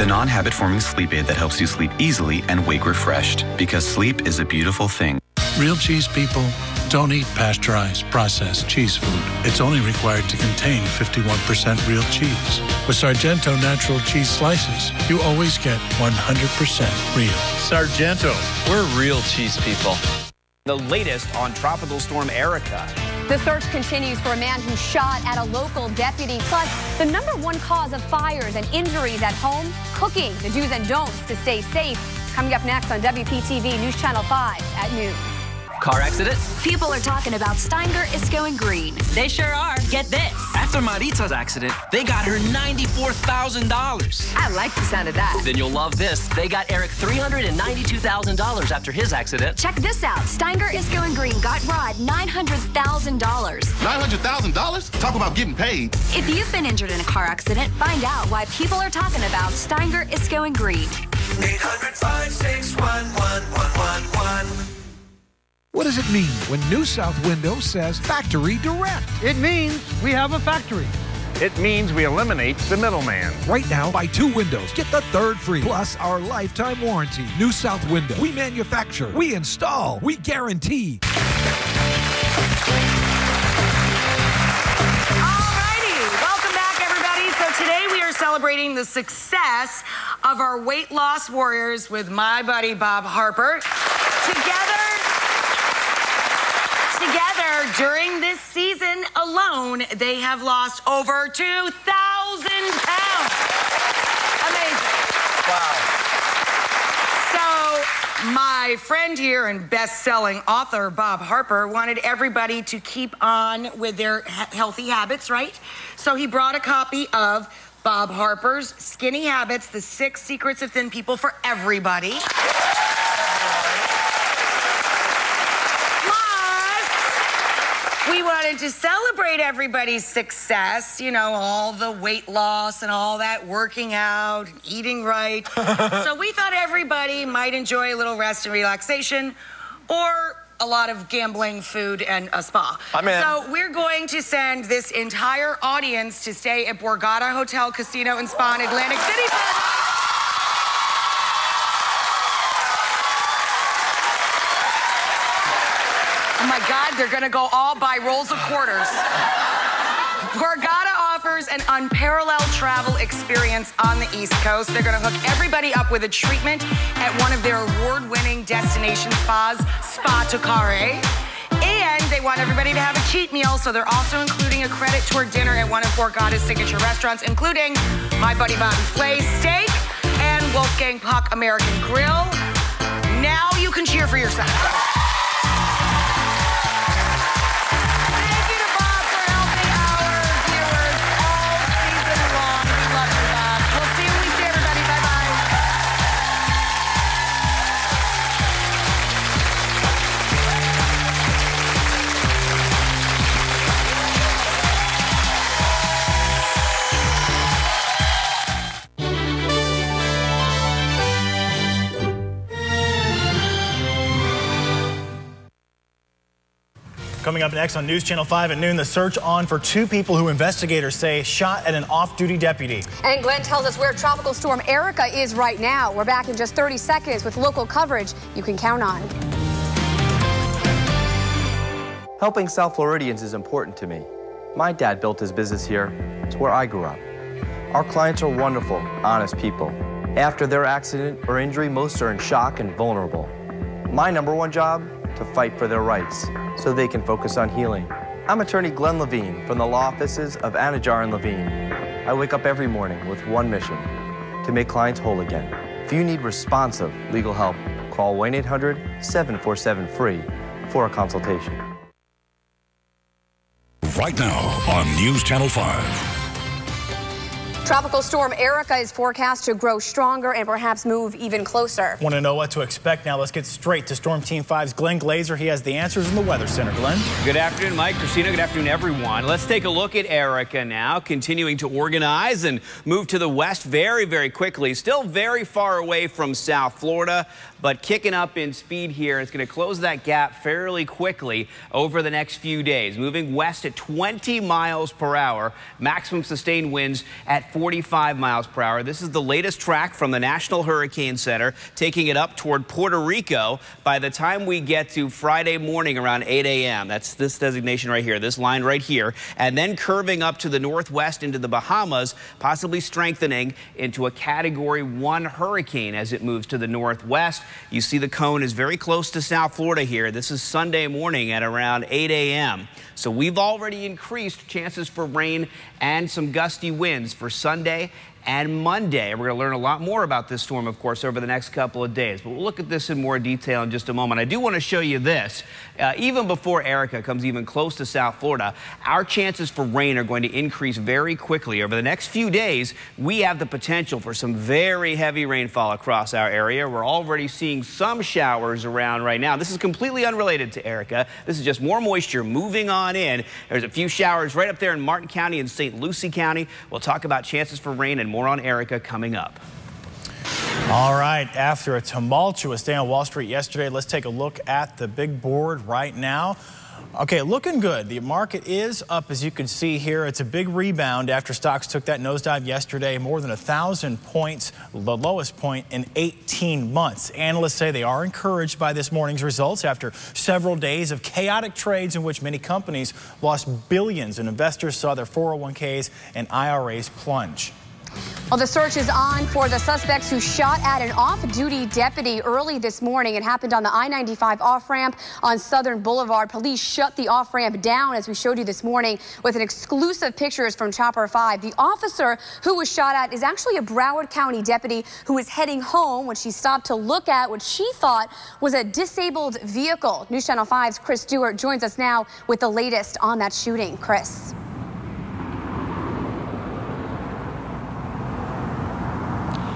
the non-habit-forming sleep aid that helps you sleep easily and wake refreshed. Because sleep is a beautiful thing. Real cheese people don't eat pasteurized, processed cheese food. It's only required to contain 51% real cheese. With Sargento natural cheese slices, you always get 100% real. Sargento, we're real cheese people. The latest on Tropical Storm Erika. The search continues for a man who shot at a local deputy. Plus, the #1 cause of fires and injuries at home, cooking. The do's and don'ts to stay safe. Coming up next on WPTV News Channel 5 at noon. Car accident? People are talking about Steinger is going green. They sure are. Get this. After Maritza's accident, they got her $94,000. I like the sound of that. Then you'll love this. They got Eric $392,000 after his accident. Check this out. Steinger is going green got Rod $900,000. $900,000? Talk about getting paid. If you've been injured in a car accident, find out why people are talking about Steinger is going green. 800-561-1111. What does it mean when New South Windows says Factory Direct? It means we have a factory. It means we eliminate the middleman. Right now, buy 2 windows, get the 3rd free, plus our lifetime warranty. New South Window. We manufacture, we install, we guarantee. Alrighty, welcome back, everybody. So today we are celebrating the success of our weight loss warriors with my buddy Bob Harper. Together, during this season alone, they have lost over 2,000 pounds. Amazing. Wow. So, my friend here and best-selling author, Bob Harper, wanted everybody to keep on with their healthy habits, right? So he brought a copy of Bob Harper's Skinny Habits, The 6 Secrets of Thin People for Everybody. We wanted to celebrate everybody's success, you know, all the weight loss and all that working out, and eating right. So we thought everybody might enjoy a little rest and relaxation or a lot of gambling, food, and a spa. So we're going to send this entire audience to stay at Borgata Hotel, Casino, and Spa in Atlantic City. Oh my God, they're gonna go all buy rolls of quarters. Borgata offers an unparalleled travel experience on the East Coast. They're gonna hook everybody up with a treatment at one of their award-winning destination spas, Spa Toccare. And they want everybody to have a cheat meal, so they're also including a credit toward dinner at one of Borgata's signature restaurants, including my buddy Bobby Flay's Steak and Wolfgang Puck American Grill. Now you can cheer for yourself. Coming up next on News Channel 5 at noon, the search on for 2 people who investigators say shot at an off-duty deputy. And Glenn tells us where Tropical Storm Erika is right now. We're back in just 30 seconds with local coverage you can count on. Helping South Floridians is important to me. My dad built his business here. It's where I grew up. Our clients are wonderful, honest people. After their accident or injury, most are in shock and vulnerable. My #1 job? To fight for their rights so they can focus on healing. I'm attorney Glenn Levine from the law offices of Anajar and Levine. I wake up every morning with one mission, to make clients whole again. If you need responsive legal help, call 1-800-747-FREE for a consultation. Right now on News Channel 5. Tropical Storm Erika is forecast to grow stronger and perhaps move even closer. Want to know what to expect? Now let's get straight to Storm Team 5's Glenn Glazer. He has the answers in the Weather Center. Glenn? Good afternoon, Mike, Christina. Good afternoon, everyone. Let's take a look at Erika now, continuing to organize and move to the west very, very quickly. Still very far away from South Florida, but kicking up in speed here. It's going to close that gap fairly quickly over the next few days, moving west at 20 miles per hour, maximum sustained winds at 45 miles per hour. This is the latest track from the National Hurricane Center, taking it up toward Puerto Rico by the time we get to Friday morning around 8 a.m. That's this designation right here, this line right here, and then curving up to the northwest into the Bahamas, possibly strengthening into a Category 1 hurricane as it moves to the northwest. You see the cone is very close to South Florida here. This is Sunday morning at around 8 a.m. So we've already increased chances for rain and some gusty winds for Sunday and Monday. We're going to learn a lot more about this storm, of course, over the next couple of days. But we'll look at this in more detail in just a moment. I do want to show you this. Even before Erica comes even close to South Florida, our chances for rain are going to increase very quickly. Over the next few days, we have the potential for some very heavy rainfall across our area. We're already seeing some showers around right now. This is completely unrelated to Erica. This is just more moisture moving on in. There's a few showers right up there in Martin County and St. Lucie County. We'll talk about chances for rain and more on Erica coming up. All right, after a tumultuous day on Wall Street yesterday, let's take a look at the big board right now. Okay, looking good. The market is up, as you can see here. It's a big rebound after stocks took that nosedive yesterday, more than 1,000 points, the lowest point in 18 months. Analysts say they are encouraged by this morning's results after several days of chaotic trades in which many companies lost billions and investors saw their 401ks and IRAs plunge. Well, the search is on for the suspects who shot at an off-duty deputy early this morning. It happened on the I-95 off-ramp on Southern Boulevard. Police shut the off-ramp down, as we showed you this morning, with an exclusive pictures from Chopper 5. The officer who was shot at is actually a Broward County deputy who was heading home when she stopped to look at what she thought was a disabled vehicle. News Channel 5's Chris Stewart joins us now with the latest on that shooting. Chris.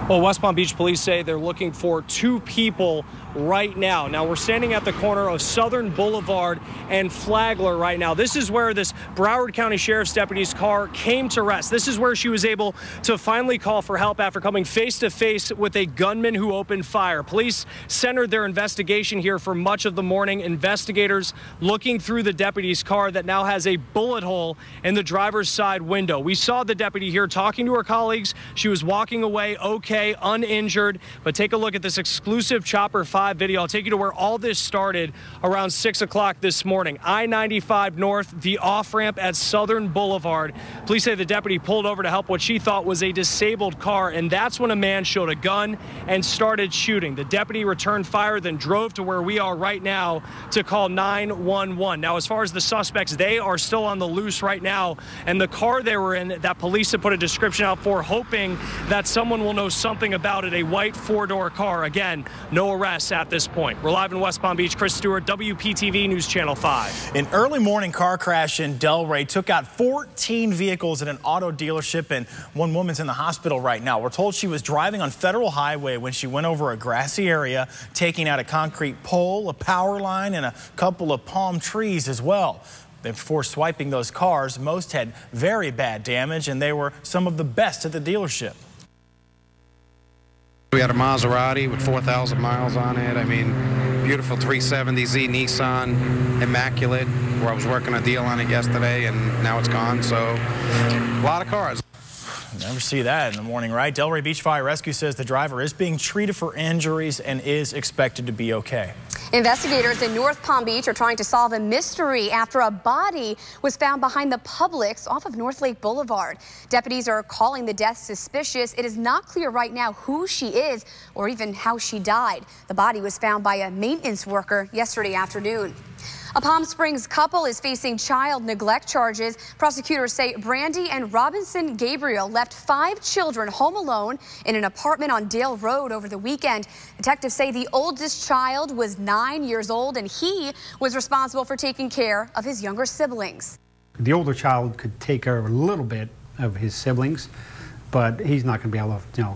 Well, West Palm Beach police say they're looking for 2 people right now. Now, we're standing at the corner of Southern Boulevard and Flagler right now. This is where this Broward County Sheriff's deputy's car came to rest. This is where she was able to finally call for help after coming face to face with a gunman who opened fire. Police centered their investigation here for much of the morning. Investigators looking through the deputy's car that now has a bullet hole in the driver's side window. We saw the deputy here talking to her colleagues. She was walking away okay, uninjured. But take a look at this exclusive Chopper 5 video. I'll take you to where all this started around 6 o'clock this morning. I-95 North, the off-ramp at Southern Boulevard. Police say the deputy pulled over to help what she thought was a disabled car, and that's when a man showed a gun and started shooting. The deputy returned fire, then drove to where we are right now to call 911. Now, as far as the suspects, they are still on the loose right now, and the car they were in that police have put a description out for, hoping that someone will know something about it, a white 4-door car. Again, no arrests at this point. We're live in West Palm Beach. Chris Stewart, WPTV News Channel 5. An early morning car crash in Delray took out 14 vehicles at an auto dealership, and one woman's in the hospital right now. We're told she was driving on Federal Highway when she went over a grassy area, taking out a concrete pole, a power line, and a couple of palm trees as well. Before swiping those cars, most had very bad damage, and they were some of the best at the dealership. We had a Maserati with 4,000 miles on it. I mean, beautiful 370Z Nissan, immaculate, where I was working a deal on it yesterday, and now it's gone. So, a lot of cars. Never see that in the morning, right? Delray Beach Fire Rescue says the driver is being treated for injuries and is expected to be okay. Investigators in North Palm Beach are trying to solve a mystery after a body was found behind the Publix off of North Lake Boulevard. Deputies are calling the death suspicious. It is not clear right now who she is or even how she died. The body was found by a maintenance worker yesterday afternoon. A Palm Springs couple is facing child neglect charges. Prosecutors say Brandy and Robinson Gabriel left 5 children home alone in an apartment on Dale Road over the weekend. Detectives say the oldest child was 9 years old and he was responsible for taking care of his younger siblings. The older child could take care of a little bit of his siblings, but he's not going to be able to,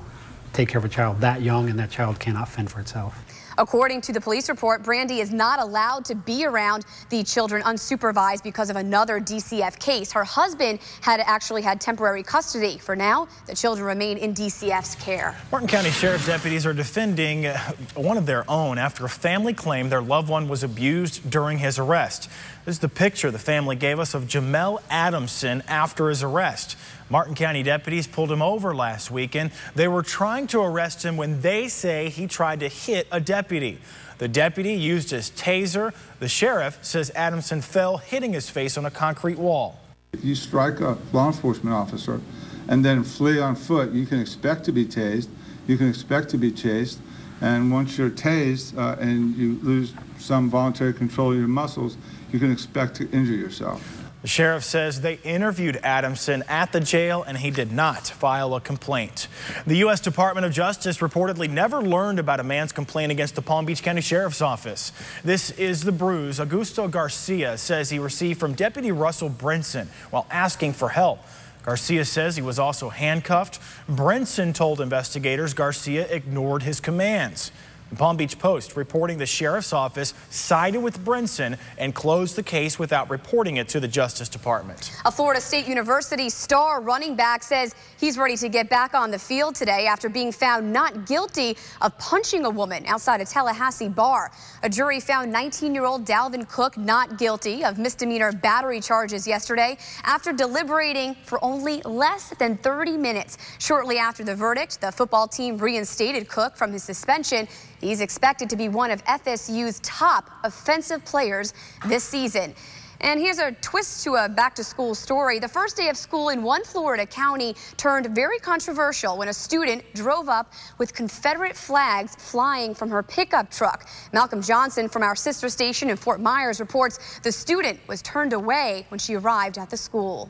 take care of a child that young, and that child cannot fend for itself. According to the police report, Brandy is not allowed to be around the children unsupervised because of another DCF case. Her husband had actually had temporary custody. For now, the children remain in DCF's care. Martin County Sheriff's deputies are defending one of their own after a family claimed their loved one was abused during his arrest. This is the picture the family gave us of Jamel Adamson after his arrest. Martin County deputies pulled him over last weekend. They were trying to arrest him when they say he tried to hit a deputy. The deputy used his taser. The sheriff says Adamson fell, hitting his face on a concrete wall. If you strike a law enforcement officer and then flee on foot, you can expect to be tased, you can expect to be chased, and once you're tased and you lose some voluntary control of your muscles, you can expect to injure yourself. The sheriff says they interviewed Adamson at the jail and he did not file a complaint. The U.S. Department of Justice reportedly never learned about a man's complaint against the Palm Beach County Sheriff's Office. This is the bruise Augusto Garcia says he received from Deputy Russell Brinson while asking for help. Garcia says he was also handcuffed. Brinson told investigators Garcia ignored his commands. The Palm Beach Post reporting the sheriff's office sided with Brinson and closed the case without reporting it to the Justice Department. A Florida State University star running back says he's ready to get back on the field today after being found not guilty of punching a woman outside a Tallahassee bar. A jury found 19-year-old Dalvin Cook not guilty of misdemeanor battery charges yesterday after deliberating for only less than 30 minutes. Shortly after the verdict, the football team reinstated Cook from his suspension. He's expected to be one of FSU's top offensive players this season. And here's a twist to a back-to-school story. The first day of school in one Florida county turned very controversial when a student drove up with Confederate flags flying from her pickup truck. Malcolm Johnson from our sister station in Fort Myers reports the student was turned away when she arrived at the school.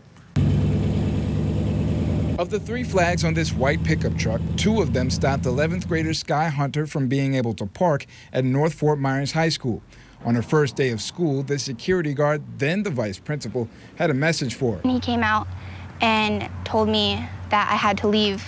Of the 3 flags on this white pickup truck, 2 of them stopped 11th grader Sky Hunter from being able to park at North Fort Myers High School. On her first day of school, the security guard, then the vice principal, had a message for her. He came out and told me that I had to leave,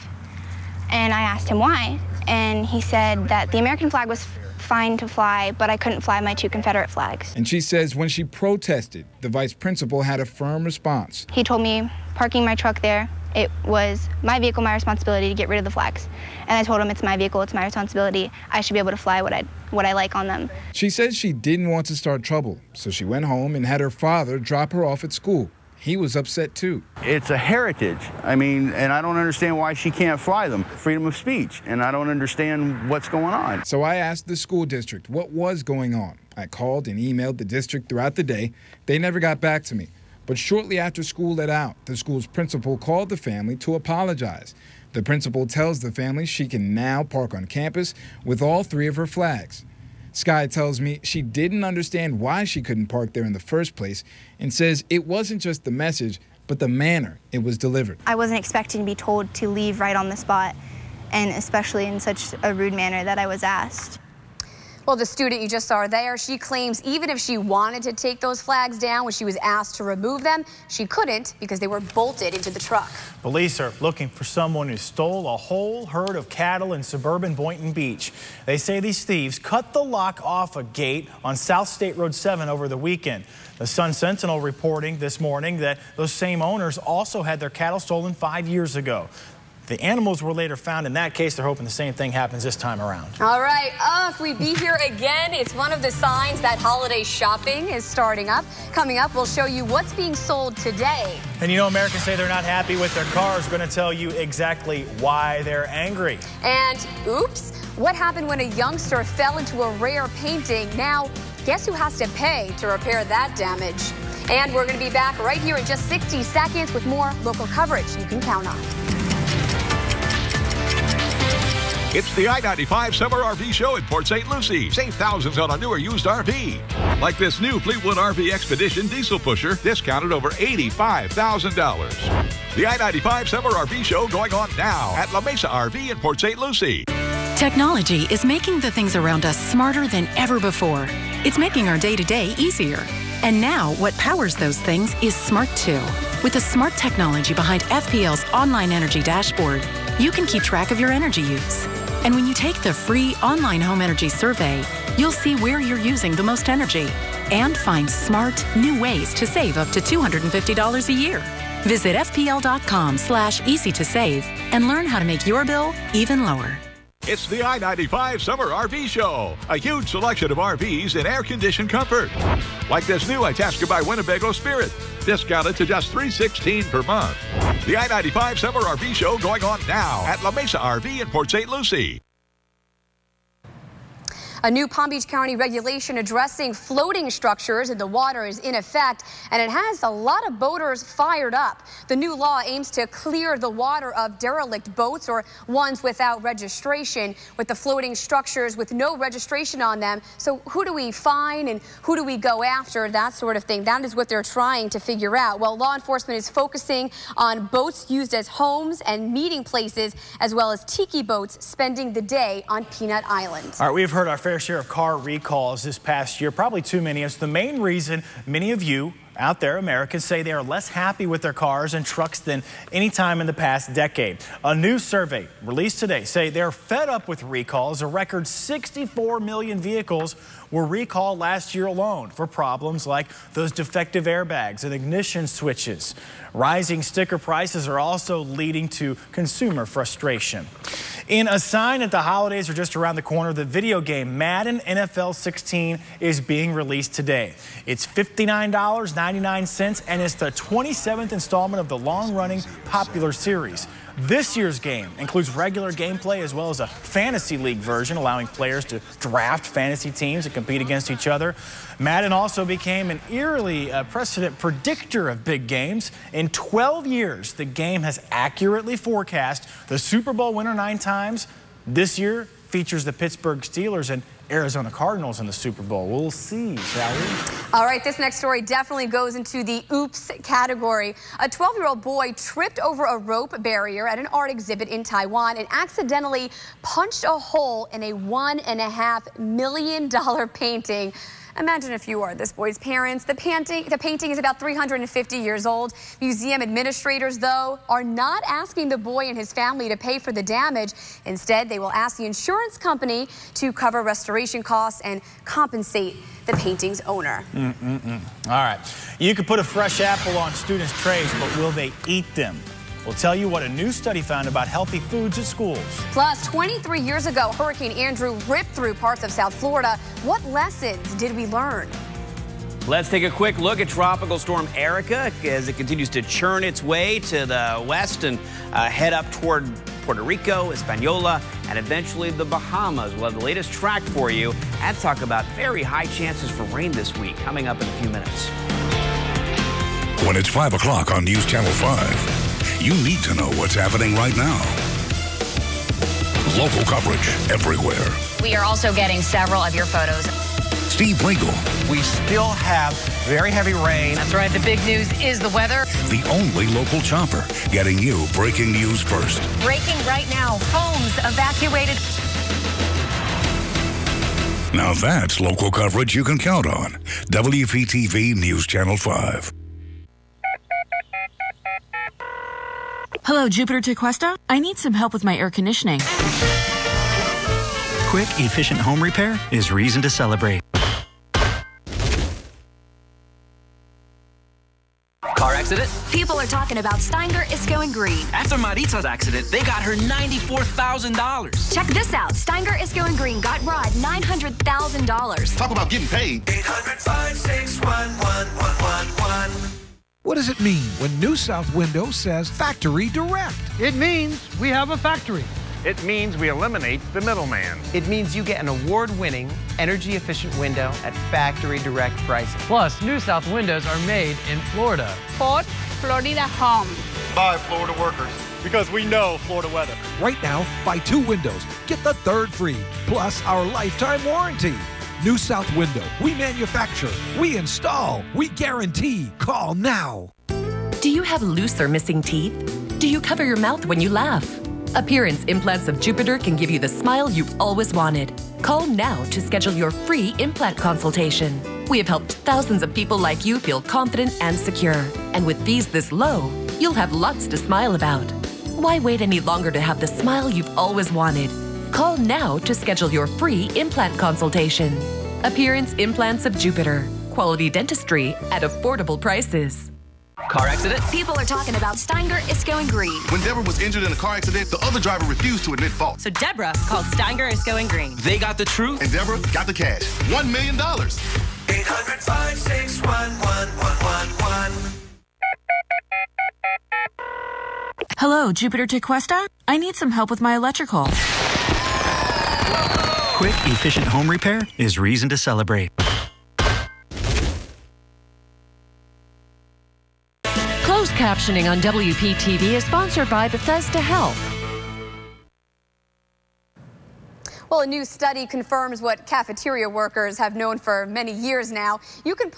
and I asked him why, and he said that the American flag was fine to fly, but I couldn't fly my 2 Confederate flags. And she says when she protested, the vice principal had a firm response. He told me parking my truck there, it was my vehicle, my responsibility to get rid of the flags. And I told him it's my vehicle, it's my responsibility. I should be able to fly what I like on them. She says she didn't want to start trouble, so she went home and had her father drop her off at school. He was upset too. It's a heritage. I mean, and I don't understand why she can't fly them. Freedom of speech, and I don't understand what's going on. So I asked the school district what was going on. I called and emailed the district throughout the day. They never got back to me. But shortly after school let out, the school's principal called the family to apologize. The principal tells the family she can now park on campus with all 3 of her flags. Sky tells me she didn't understand why she couldn't park there in the first place and says it wasn't just the message, but the manner it was delivered. I wasn't expecting to be told to leave right on the spot, and especially in such a rude manner that I was asked. Well, the student you just saw there, she claims even if she wanted to take those flags down when she was asked to remove them, she couldn't because they were bolted into the truck. Police are looking for someone who stole a whole herd of cattle in suburban Boynton Beach. They say these thieves cut the lock off a gate on South State Road 7 over the weekend. The Sun-Sentinel reporting this morning that those same owners also had their cattle stolen 5 years ago. The animals were later found. In that case, they're hoping the same thing happens this time around. All right, if we be here again, it's one of the signs that holiday shopping is starting up. Coming up, we'll show you what's being sold today. And you know, Americans say they're not happy with their cars. We're going to tell you exactly why they're angry. And oops, what happened when a youngster fell into a rare painting? Now, guess who has to pay to repair that damage? And we're going to be back right here in just 60 seconds with more local coverage you can count on. It's the I-95 Summer RV Show in Port St. Lucie. Save thousands on a newer used RV. Like this new Fleetwood RV Expedition diesel pusher, discounted over $85,000. The I-95 Summer RV Show going on now at La Mesa RV in Port St. Lucie. Technology is making the things around us smarter than ever before. It's making our day-to-day easier. And now, what powers those things is Smart 2. With the smart technology behind FPL's online energy dashboard, you can keep track of your energy use, And when you take the free online home energy survey, you'll see where you're using the most energy and find smart, new ways to save up to $250 a year. Visit fpl.com/easy to save and learn how to make your bill even lower. It's the I-95 Summer RV Show. A huge selection of RVs in air-conditioned comfort. Like this new Itasca by Winnebago Spirit. Discounted to just $316 per month. The I-95 Summer RV Show going on now at La Mesa RV in Port St. Lucie. A new Palm Beach County regulation addressing floating structures in the water is in effect, and it has a lot of boaters fired up. The new law aims to clear the water of derelict boats or ones without registration, with the floating structures with no registration on them. So who do we fine and who do we go after, that sort of thing? That is what they're trying to figure out. Well, law enforcement is focusing on boats used as homes and meeting places, as well as tiki boats spending the day on Peanut Island. All right, we've heard our fair share of car recalls this past year, probably too many. It's the main reason many of you out there, Americans, say they are less happy with their cars and trucks than any time in the past decade. A new survey released today say they're fed up with recalls. A record 64 million vehicles were recalled last year alone for problems like those defective airbags and ignition switches. Rising sticker prices are also leading to consumer frustration. In a sign that the holidays are just around the corner, the video game Madden NFL 16 is being released today. It's $59.99, and it's the 27th installment of the long-running popular series. This year's game includes regular gameplay as well as a fantasy league version, allowing players to draft fantasy teams and compete against each other. Madden also became an eerily precedent predictor of big games. In 12 years, the game has accurately forecast the Super Bowl winner 9 times. This year features the Pittsburgh Steelers and Arizona Cardinals in the Super Bowl. We'll see, shall we? All right, this next story definitely goes into the oops category. A 12-year-old boy tripped over a rope barrier at an art exhibit in Taiwan and accidentally punched a hole in a $1.5 million painting. Imagine if you are this boy's parents. The painting is about 350 years old. Museum administrators, though, are not asking the boy and his family to pay for the damage. Instead, they will ask the insurance company to cover restoration costs and compensate the painting's owner. All right. You could put a fresh apple on students' trays, but will they eat them? We'll tell you what a new study found about healthy foods at schools. Plus, 23 years ago, Hurricane Andrew ripped through parts of South Florida. What lessons did we learn? Let's take a quick look at Tropical Storm Erica as it continues to churn its way to the west and head up toward Puerto Rico, Hispaniola, and eventually the Bahamas. We'll have the latest track for you and talk about very high chances for rain this week coming up in a few minutes. When it's 5 o'clock on News Channel 5. You need to know what's happening right now. Local coverage everywhere. We are also getting several of your photos. Steve Lingle. We still have very heavy rain. That's right. The big news is the weather. The only local chopper getting you breaking news first. Breaking right now. Homes evacuated. Now that's local coverage you can count on. WPTV News Channel 5. Hello, Jupiter to Cuesta. I need some help with my air conditioning. Quick, efficient home repair is reason to celebrate. Car accident? People are talking about Steinger is going green. After Maritza's accident, they got her $94,000. Check this out. Steinger is going green got Rod $900,000. Talk about getting paid. 800-561-1111. What does it mean when New South Window says Factory Direct? It means we have a factory. It means we eliminate the middleman. It means you get an award-winning, energy-efficient window at factory direct prices. Plus, New South windows are made in Florida. Fort Florida Home. By Florida workers. Because we know Florida weather. Right now, buy 2 windows, get the 3rd free, plus our lifetime warranty. New South Window. We manufacture, we install, we guarantee. Call now. Do you have loose or missing teeth? Do you cover your mouth when you laugh? Appearance Implants of Jupiter can give you the smile you've always wanted. Call now to schedule your free implant consultation. We have helped thousands of people like you feel confident and secure. And with fees this low, you'll have lots to smile about. Why wait any longer to have the smile you've always wanted? Call now to schedule your free implant consultation. Appearance Implants of Jupiter. Quality dentistry at affordable prices. Car accident? People are talking about Steinger is going green. When Deborah was injured in a car accident, the other driver refused to admit fault. So Deborah called Steinger is going green. They got the truth. And Deborah got the cash. $1 million. 800-561-1111. Hello, Jupiter Tequesta? I need some help with my electrical. Quick, efficient home repair is reason to celebrate. Closed captioning on WPTV is sponsored by Bethesda Health. Well, a new study confirms what cafeteria workers have known for many years now. You can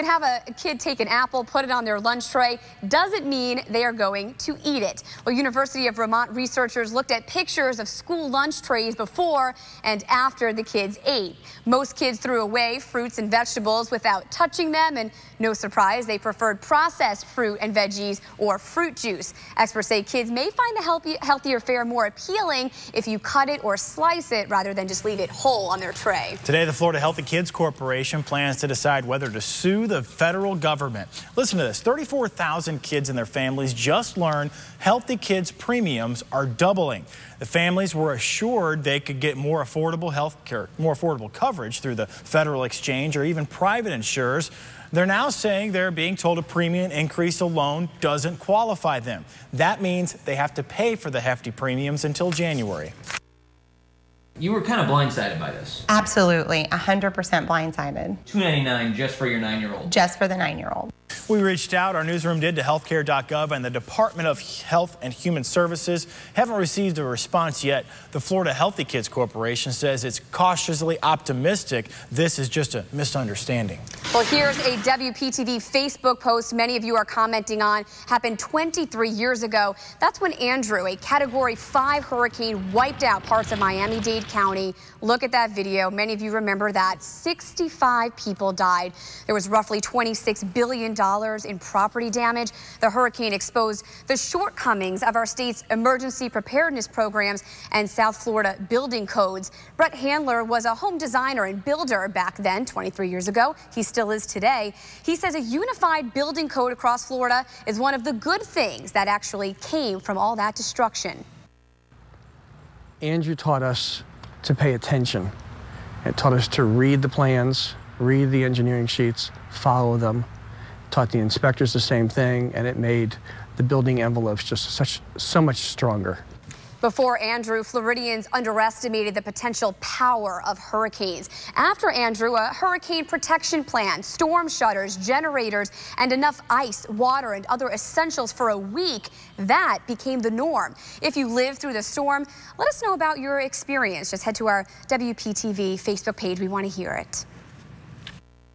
have a kid take an apple, put it on their lunch tray. Doesn't mean they are going to eat it. Well, University of Vermont researchers looked at pictures of school lunch trays before and after the kids ate. Most kids threw away fruits and vegetables without touching them, and no surprise, they preferred processed fruit and veggies or fruit juice. Experts say kids may find the healthier fare more appealing if you cut it or slice it rather than just leave it whole on their tray. Today, the Florida Healthy Kids Corporation plans to decide whether to sue the federal government. Listen to this. 34,000 kids and their families just learned Healthy Kids premiums are doubling. The families were assured they could get more affordable health care, more affordable coverage through the federal exchange or even private insurers. They're now saying they're being told a premium increase alone doesn't qualify them. That means they have to pay for the hefty premiums until January. You were kind of blindsided by this. Absolutely, 100% blindsided. $299 just for your 9-year-old. Just for the 9-year-old. We reached out, our newsroom did, to healthcare.gov, and the Department of Health and Human Services haven't received a response yet. The Florida Healthy Kids Corporation says it's cautiously optimistic this is just a misunderstanding. Well, here's a WPTV Facebook post many of you are commenting on. Happened 23 years ago. That's when Andrew, a Category 5 hurricane, wiped out parts of Miami-Dade County. Look at that video. Many of you remember that. 65 people died. There was roughly $26 billion in property damage. The hurricane exposed the shortcomings of our state's emergency preparedness programs and South Florida building codes. Brett Handler was a home designer and builder back then, 23 years ago. He still is today. He says a unified building code across Florida is one of the good things that actually came from all that destruction. Andrew taught us to pay attention. It taught us to read the plans, read the engineering sheets, follow them. Taught the inspectors the same thing, and it made the building envelopes just so much stronger. Before Andrew, Floridians underestimated the potential power of hurricanes. After Andrew, a hurricane protection plan, storm shutters, generators, and enough ice, water, and other essentials for a week, that became the norm. If you lived through the storm, let us know about your experience. Just head to our WPTV Facebook page. We want to hear it.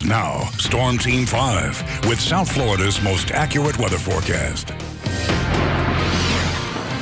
Now, Storm Team 5 with South Florida's most accurate weather forecast.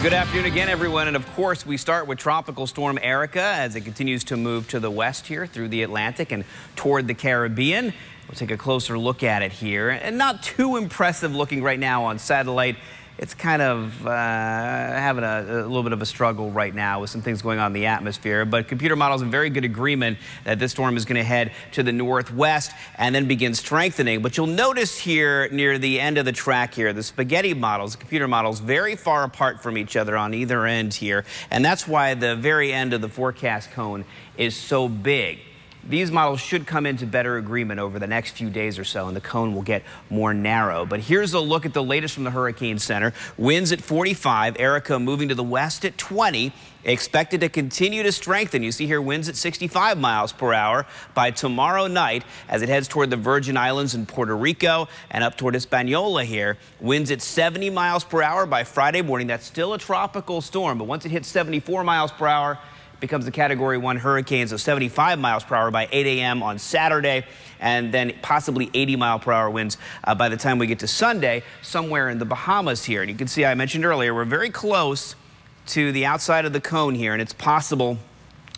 Good afternoon again, everyone. And of course, we start with Tropical Storm Erica as it continues to move to the west here through the Atlantic and toward the Caribbean. We'll take a closer look at it here. And not too impressive looking right now on satellite. It's kind of having a little bit of a struggle right now with some things going on in the atmosphere. But computer models in very good agreement that this storm is going to head to the northwest and then begin strengthening. But you'll notice here near the end of the track here, the spaghetti models, the computer models, very far apart from each other on either end here. And that's why the very end of the forecast cone is so big. These models should come into better agreement over the next few days or so, and the cone will get more narrow. But here's a look at the latest from the Hurricane Center. Winds at 45, Erica moving to the west at 20, expected to continue to strengthen. You see here winds at 65 miles per hour by tomorrow night as it heads toward the Virgin Islands and Puerto Rico and up toward Hispaniola here. Winds at 70 miles per hour by Friday morning. That's still a tropical storm, but once it hits 74 miles per hour, becomes a Category 1 hurricane, so 75 miles per hour by 8 a.m. on Saturday, and then possibly 80 mile per hour winds by the time we get to Sunday, somewhere in the Bahamas here. And you can see, I mentioned earlier, we're very close to the outside of the cone here, and it's possible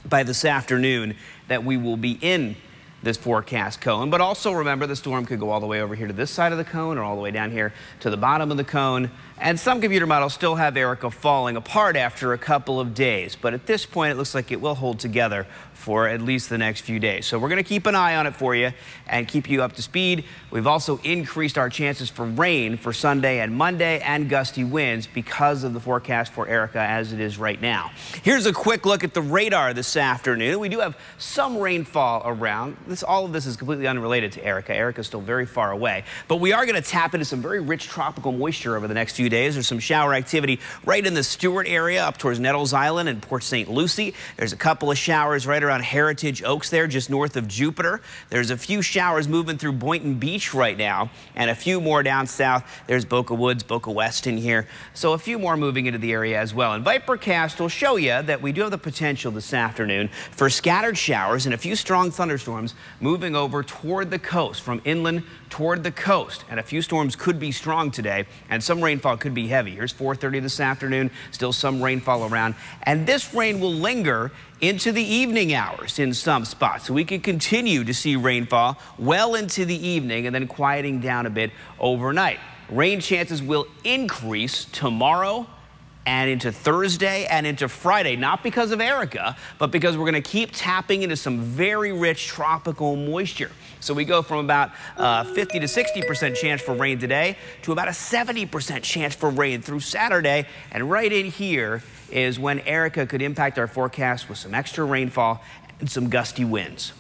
by this afternoon that we will be in this forecast cone. But also remember, the storm could go all the way over here to this side of the cone or all the way down here to the bottom of the cone. And some computer models still have Erica falling apart after a couple of days. But at this point, it looks like it will hold together for at least the next few days. So we're going to keep an eye on it for you and keep you up to speed. We've also increased our chances for rain for Sunday and Monday and gusty winds because of the forecast for Erica as it is right now. Here's a quick look at the radar this afternoon. We do have some rainfall around. All of this is completely unrelated to Erica. Erica's still very far away. But we are going to tap into some very rich tropical moisture over the next few days. There's some shower activity right in the Stewart area up towards Nettles Island and Port St. Lucie. There's a couple of showers right around Heritage Oaks there, just north of Jupiter. There's a few showers moving through Boynton Beach right now, and a few more down south. There's Boca Woods, Boca West in here. So a few more moving into the area as well. And Vipercast will show you that we do have the potential this afternoon for scattered showers and a few strong thunderstorms moving over toward the coast, from inland toward the coast. And a few storms could be strong today, and some rainfall could be heavy. Here's 4:30 this afternoon, still some rainfall around. And this rain will linger into the evening hours in some spots. So we could continue to see rainfall well into the evening and then quieting down a bit overnight. Rain chances will increase tomorrow and into Thursday and into Friday, not because of Erica, but because we're going to keep tapping into some very rich tropical moisture. So we go from about 50 to 60% chance for rain today to about a 70% chance for rain through Saturday. And right in here is when Erica could impact our forecast with some extra rainfall and some gusty winds.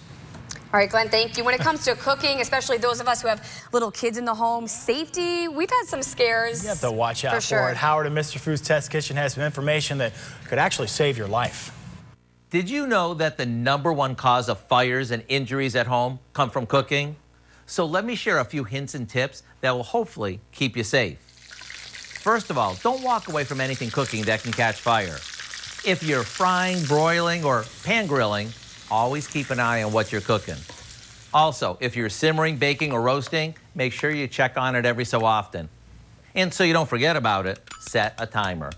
All right, Glenn, thank you. When it comes to cooking, especially those of us who have little kids in the home, safety, we've had some scares. You have to watch out for it. Howard and Mr. Food's Test Kitchen has some information that could actually save your life. Did you know that the #1 cause of fires and injuries at home come from cooking? So let me share a few hints and tips that will hopefully keep you safe. First of all, don't walk away from anything cooking that can catch fire. If you're frying, broiling, or pan grilling, always keep an eye on what you're cooking. Also, if you're simmering, baking, or roasting, make sure you check on it every so often. And so you don't forget about it, set a timer.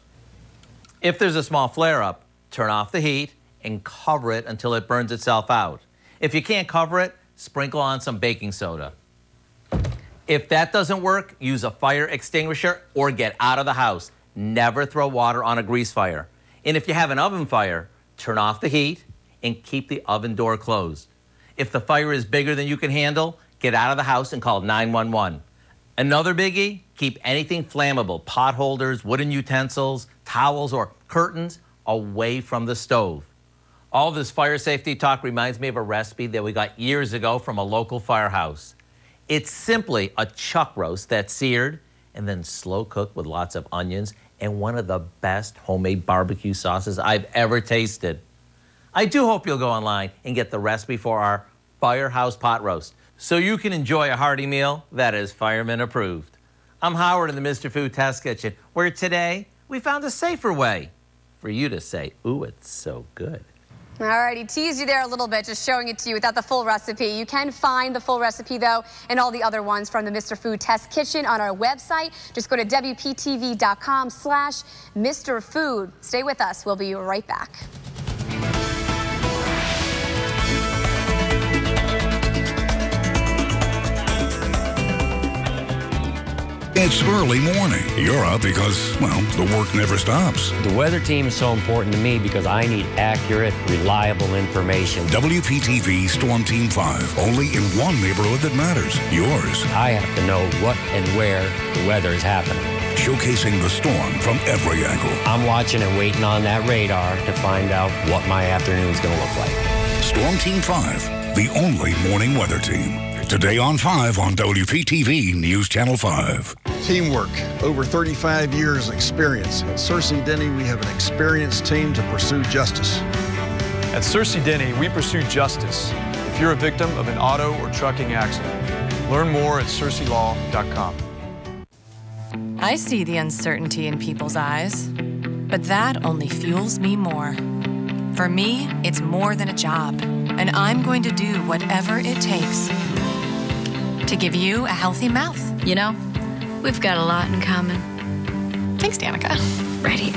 If there's a small flare-up, turn off the heat and cover it until it burns itself out. If you can't cover it, sprinkle on some baking soda. If that doesn't work, use a fire extinguisher or get out of the house. Never throw water on a grease fire. And if you have an oven fire, turn off the heat and keep the oven door closed. If the fire is bigger than you can handle, get out of the house and call 911. Another biggie, keep anything flammable, pot holders, wooden utensils, towels, or curtains away from the stove. All this fire safety talk reminds me of a recipe that we got years ago from a local firehouse. It's simply a chuck roast that's seared and then slow cooked with lots of onions and one of the best homemade barbecue sauces I've ever tasted. I do hope you'll go online and get the recipe for our Firehouse Pot Roast so you can enjoy a hearty meal that is fireman approved. I'm Howard in the Mr. Food Test Kitchen, where today we found a safer way for you to say, ooh, it's so good. All righty, teased you there a little bit, just showing it to you without the full recipe. You can find the full recipe, though, and all the other ones from the Mr. Food Test Kitchen on our website. Just go to WPTV.com/Mr. Food. Stay with us. We'll be right back. It's early morning. You're up because, well, the work never stops. The weather team is so important to me because I need accurate, reliable information. WPTV Storm Team 5, only in one neighborhood that matters, yours. I have to know what and where the weather is happening. Showcasing the storm from every angle. I'm watching and waiting on that radar to find out what my afternoon is going to look like. Storm Team 5, the only morning weather team. Today on 5 on WPTV News Channel 5. Teamwork, over 35 years experience. At Searcy Denny, we have an experienced team to pursue justice. At Searcy Denny, we pursue justice if you're a victim of an auto or trucking accident. Learn more at searcylaw.com. I see the uncertainty in people's eyes, but that only fuels me more. For me, it's more than a job, and I'm going to do whatever it takes to give you a healthy mouth. You know, we've got a lot in common. Thanks, Danica. Right here.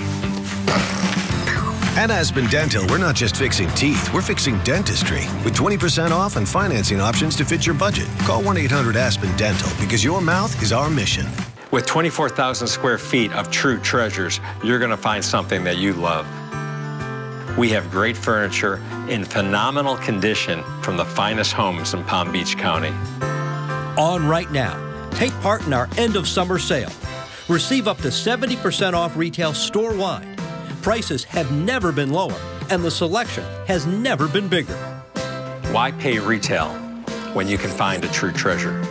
At Aspen Dental, we're not just fixing teeth, we're fixing dentistry. With 20% off and financing options to fit your budget. Call 1-800-ASPEN-DENTAL because your mouth is our mission. With 24,000 square feet of true treasures, you're going to find something that you love. We have great furniture in phenomenal condition from the finest homes in Palm Beach County. On right now, take part in our end of summer sale. Receive up to 70% off retail store-wide. Prices have never been lower, and the selection has never been bigger. Why pay retail when you can find a true treasure?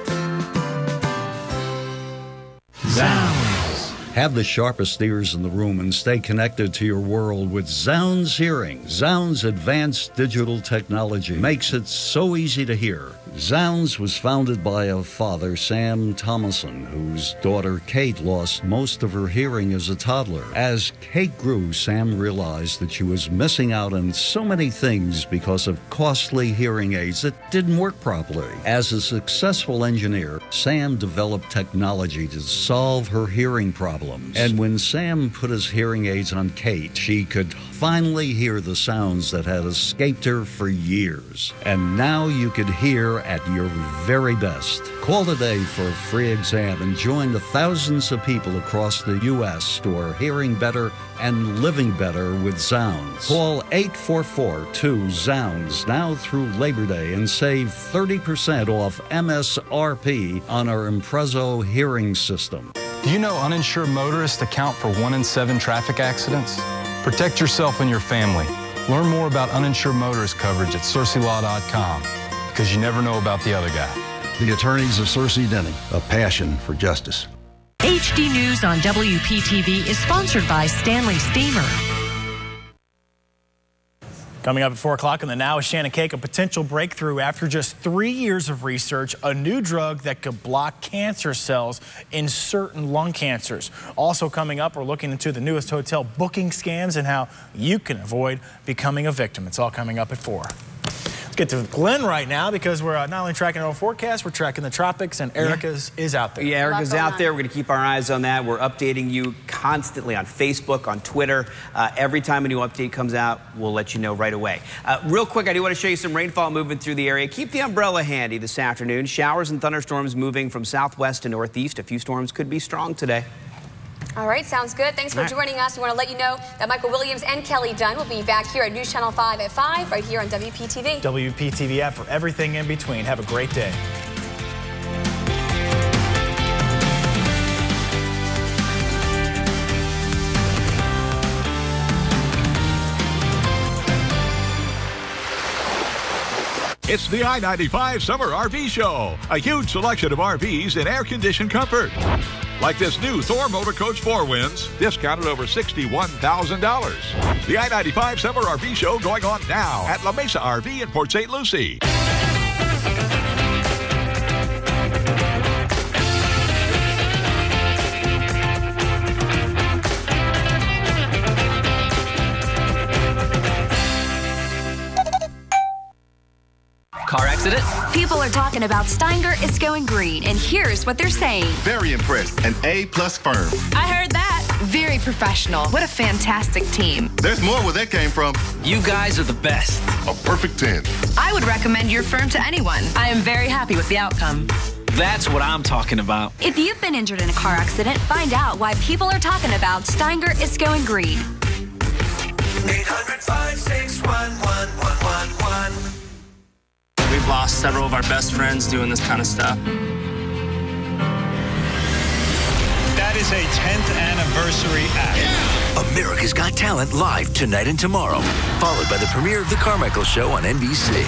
Zounds. Have the sharpest ears in the room and stay connected to your world with Zounds Hearing. Zounds' advanced digital technology makes it so easy to hear. Zounds was founded by a father, Sam Thomason, whose daughter Kate lost most of her hearing as a toddler. As Kate grew, Sam realized that she was missing out on so many things because of costly hearing aids that didn't work properly. As a successful engineer, Sam developed technology to solve her hearing problems. And when Sam put his hearing aids on Kate, she could finally hear the sounds that had escaped her for years. And now you could hear at your very best. Call today for a free exam and join the thousands of people across the U.S. who are hearing better and living better with Zounds. Call 844-2-ZOUNDS now through Labor Day and save 30% off MSRP on our Imprezo hearing system. Do you know uninsured motorists account for 1 in 7 traffic accidents? Protect yourself and your family. Learn more about uninsured motorist coverage at CerseiLaw.com, because you never know about the other guy. The attorneys of Cersei Denny, a passion for justice. HD News on WPTV is sponsored by Stanley Steamer. Coming up at 4 o'clock in the Now is Shannon Cake, a potential breakthrough after just 3 years of research, a new drug that could block cancer cells in certain lung cancers. Also coming up, we're looking into the newest hotel booking scams and how you can avoid becoming a victim. It's all coming up at 4. Let's get to Glenn right now because we're not only tracking our forecast, we're tracking the tropics, and Erica is out there. Yeah, Erica's out there. We're going to keep our eyes on that. We're updating you constantly on Facebook, on Twitter. Every time a new update comes out, we'll let you know right away. Real quick, I do want to show you some rainfall moving through the area. Keep the umbrella handy this afternoon. Showers and thunderstorms moving from southwest to northeast. A few storms could be strong today. All right, sounds good. Thanks for joining us. We want to let you know that Michael Williams and Kelly Dunn will be back here at News Channel 5 at 5, right here on WPTV. WPTV app for everything in between. Have a great day. It's the I-95 Summer RV Show. A huge selection of RVs in air-conditioned comfort. Like this new Thor Motor Coach 4 Winds, discounted over $61,000. The I-95 Summer RV Show going on now at La Mesa RV in Port St. Lucie. Car accident? People are talking about Steinger is going green, and here's what they're saying. Very impressed. An A-plus firm. I heard that. Very professional. What a fantastic team. There's more where that came from. You guys are the best. A perfect 10. I would recommend your firm to anyone. I am very happy with the outcome. That's what I'm talking about. If you've been injured in a car accident, find out why people are talking about Steinger is going green. 800-561-1111. We've lost several of our best friends doing this kind of stuff. That is a 10th anniversary act. Yeah. America's Got Talent live tonight and tomorrow, followed by the premiere of The Carmichael Show on NBC.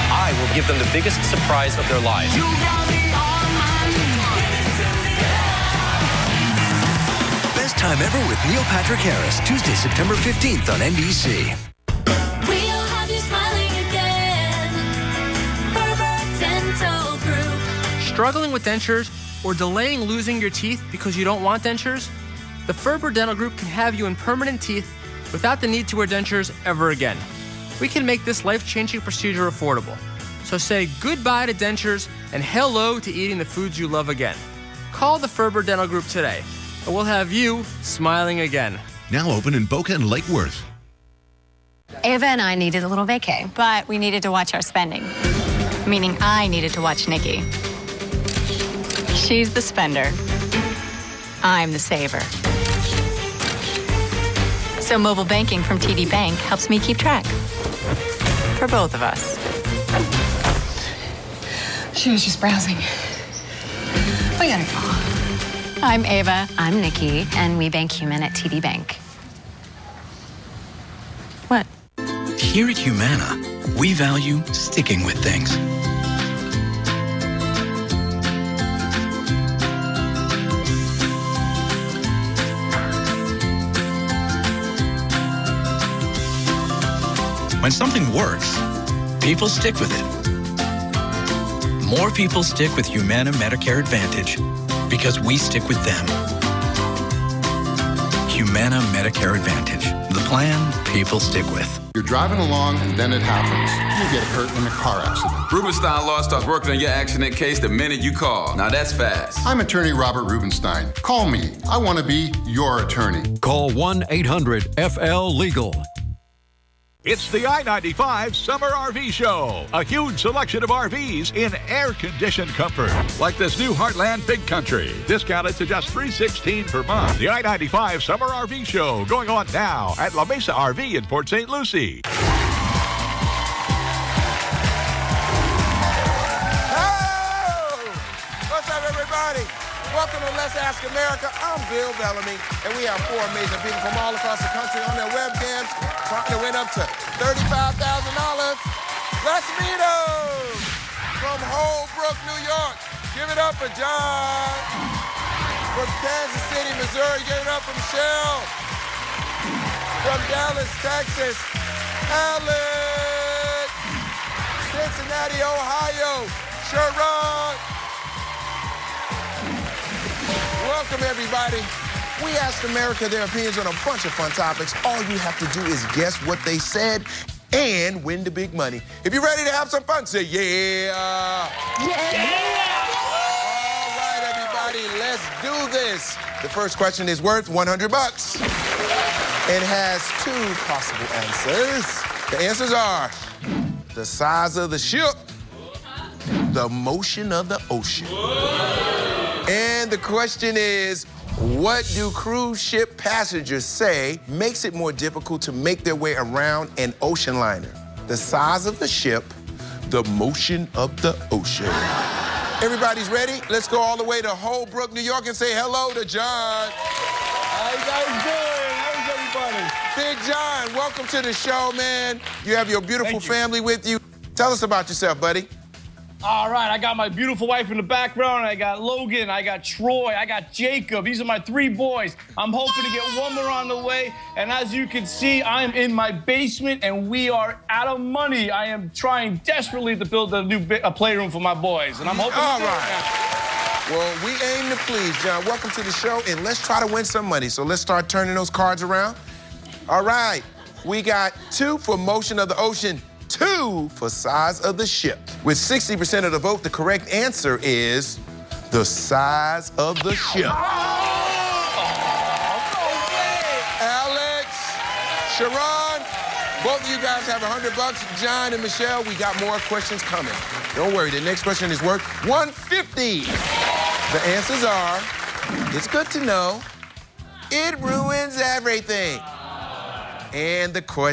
I will give them the biggest surprise of their lives. Best time ever with Neil Patrick Harris, Tuesday, September 15th on NBC. We'll have you smiling again. Ferber Dental Group. Struggling with dentures or delaying losing your teeth because you don't want dentures? The Ferber Dental Group can have you in permanent teeth without the need to wear dentures ever again. We can make this life-changing procedure affordable. So say goodbye to dentures and hello to eating the foods you love again. Call the Ferber Dental Group today, and we'll have you smiling again. Now open in Boca and Lake Worth. Ava and I needed a little vacay, but we needed to watch our spending. meaning I needed to watch Nikki. She's the spender. I'm the saver. So mobile banking from TD Bank helps me keep track. For both of us. She was just browsing. We gotta go. I'm Ava. I'm Nikki, and we bank human at TD Bank. What? Here at Humana, we value sticking with things. When something works, people stick with it. More people stick with Humana Medicare Advantage because we stick with them. Humana Medicare Advantage, the plan people stick with. You're driving along and then it happens. You get hurt in a car accident. Rubenstein Law starts working on your accident case the minute you call. Now that's fast. I'm attorney Robert Rubenstein. Call me. I want to be your attorney. Call 1-800-FL-LEGAL. It's the I-95 Summer RV Show. A huge selection of RVs in air-conditioned comfort. Like this new Heartland Big Country. Discounted to just $316 per month. The I-95 Summer RV Show going on now at La Mesa RV in Port St. Lucie. What's up, everybody? Welcome to Let's Ask America. I'm Bill Bellamy, and we have 4 amazing people from all across the country on their webcams trying to win up to $35,000. Let's meet them! From Holbrook, New York, give it up for John. From Kansas City, Missouri, give it up for Michelle. From Dallas, Texas, Alex. Cincinnati, Ohio, Sharon. Welcome, everybody. We asked America their opinions on a bunch of fun topics. All you have to do is guess what they said and win the big money. If you're ready to have some fun, say yeah. Yeah. All right, everybody, let's do this. The first question is worth $100 and has 2 possible answers. The answers are the size of the ship, the motion of the ocean. And the question is, what do cruise ship passengers say makes it more difficult to make their way around an ocean liner? The size of the ship, the motion of the ocean. Everybody's ready? Let's go all the way to Holbrook, New York and say hello to John. How you guys doing? How's everybody? Big John, welcome to the show, man. You have your beautiful family with you. Tell us about yourself, buddy. All right, I got my beautiful wife in the background. I got Logan, I got Troy, I got Jacob. These are my 3 boys. I'm hoping to get one more on the way. And as you can see, I'm in my basement and we are out of money. I am trying desperately to build a new playroom for my boys. And I'm hoping to do it. Well, we aim to please, John. Welcome to the show, and let's try to win some money. So let's start turning those cards around. All right, we got 2 for motion of the ocean, 2 for size of the ship. With 60% of the vote, the correct answer is the size of the ship. Alex, Sharon, both of you guys have $100. John and Michelle, we got more questions coming. Don't worry, the next question is worth $150. The answers are, it's good to know, it ruins everything. And the question